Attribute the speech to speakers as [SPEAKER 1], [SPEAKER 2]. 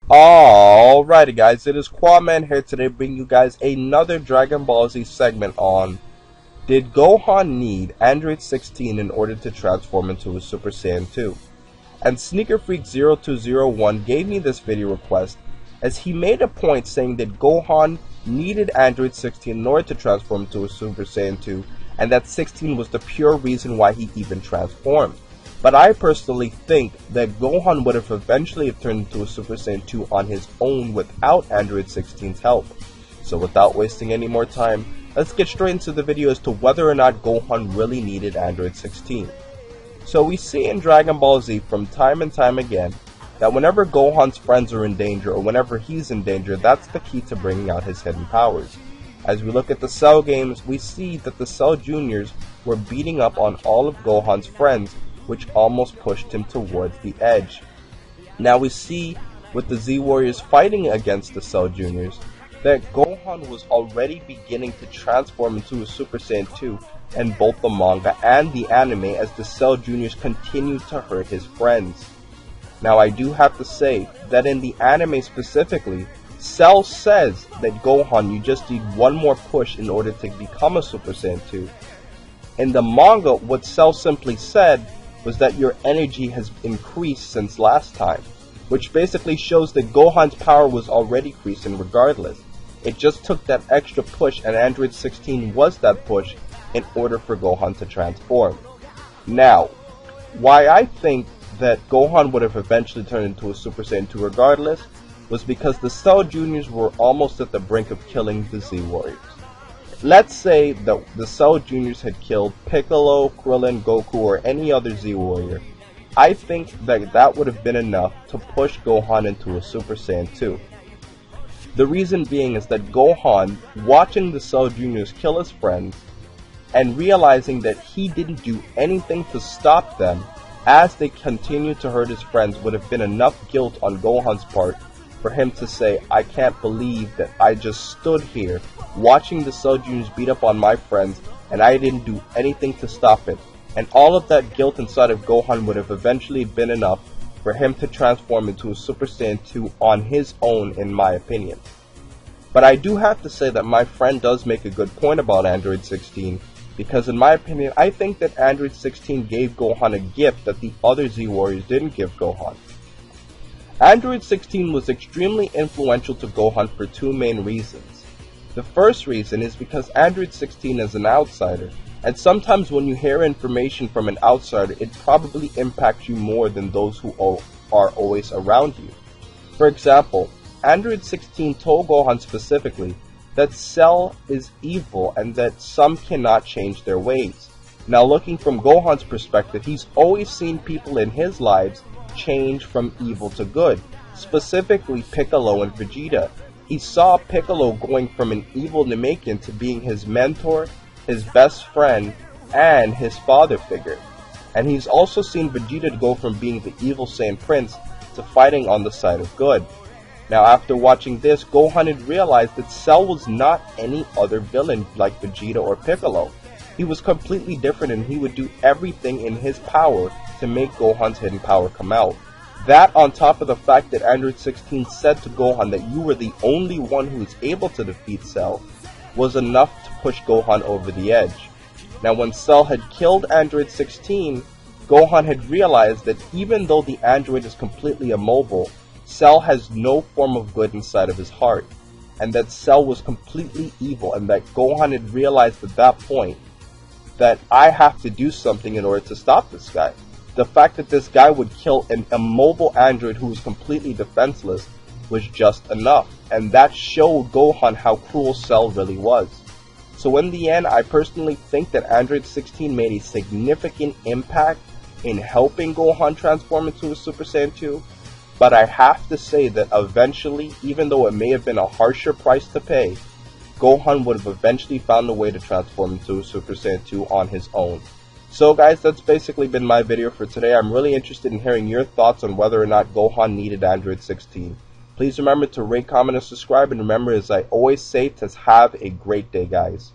[SPEAKER 1] Alrighty guys, it is Quaman here today bringing you guys another Dragon Ball Z segment on did Gohan need Android 16 in order to transform into a Super Saiyan 2? And Sneaker Freak 0201 gave me this video request as he made a point saying that Gohan needed Android 16 in order to transform into a Super Saiyan 2 and that 16 was the pure reason why he even transformed. But I personally think that Gohan would have eventually turned into a Super Saiyan 2 on his own without Android 16's help. So without wasting any more time, let's get straight into the video as to whether or not Gohan really needed Android 16. So we see in Dragon Ball Z from time and time again that whenever Gohan's friends are in danger or whenever he's in danger, that's the key to bringing out his hidden powers. As we look at the Cell games, we see that the Cell Juniors were beating up on all of Gohan's friends, which almost pushed him towards the edge. Now we see with the Z Warriors fighting against the Cell Juniors that Gohan was already beginning to transform into a Super Saiyan 2 in both the manga and the anime as the Cell Juniors continued to hurt his friends. Now I do have to say that in the anime specifically, Cell says that Gohan, you just need one more push in order to become a Super Saiyan 2. In the manga, what Cell simply said was that your energy has increased since last time, which basically shows that Gohan's power was already increasing regardless. It just took that extra push, and Android 16 was that push in order for Gohan to transform. Now, why I think that Gohan would have eventually turned into a Super Saiyan 2 regardless was because the Cell Juniors were almost at the brink of killing the Z Warriors. Let's say that the Cell Juniors had killed Piccolo, Krillin, Goku, or any other Z Warrior. I think that that would have been enough to push Gohan into a Super Saiyan 2. The reason being is that Gohan, watching the Cell Juniors kill his friends, and realizing that he didn't do anything to stop them as they continued to hurt his friends would have been enough guilt on Gohan's part for him to say, I can't believe that I just stood here watching the Cell Juniors beat up on my friends and I didn't do anything to stop it. And all of that guilt inside of Gohan would have eventually been enough for him to transform into a Super Saiyan 2 on his own, in my opinion. But I do have to say that my friend does make a good point about Android 16, because in my opinion, I think that Android 16 gave Gohan a gift that the other Z Warriors didn't give Gohan. Android 16 was extremely influential to Gohan for two main reasons. The first reason is because Android 16 is an outsider, and sometimes when you hear information from an outsider, it probably impacts you more than those who are always around you. For example, Android 16 told Gohan specifically that Cell is evil and that some cannot change their ways. Now looking from Gohan's perspective, he's always seen people in his lives change from evil to good, specifically Piccolo and Vegeta. He saw Piccolo going from an evil Namekian to being his mentor, his best friend, and his father figure. And he's also seen Vegeta go from being the evil Saiyan Prince to fighting on the side of good. Now after watching this, Gohan had realized that Cell was not any other villain like Vegeta or Piccolo. He was completely different and he would do everything in his power to make Gohan's hidden power come out. That on top of the fact that Android 16 said to Gohan that you were the only one who is able to defeat Cell was enough to push Gohan over the edge. Now when Cell had killed Android 16, Gohan had realized that even though the android is completely immobile, Cell has no form of good inside of his heart, and that Cell was completely evil, and that Gohan had realized at that point that I have to do something in order to stop this guy. The fact that this guy would kill an immobile android who was completely defenseless was just enough, and that showed Gohan how cruel Cell really was. So in the end, I personally think that Android 16 made a significant impact in helping Gohan transform into a Super Saiyan 2, but I have to say that eventually, even though it may have been a harsher price to pay, Gohan would have eventually found a way to transform into a Super Saiyan 2 on his own. So guys, that's basically been my video for today. I'm really interested in hearing your thoughts on whether or not Gohan needed Android 16. Please remember to rate, comment, and subscribe. And remember, as I always say, to have a great day, guys.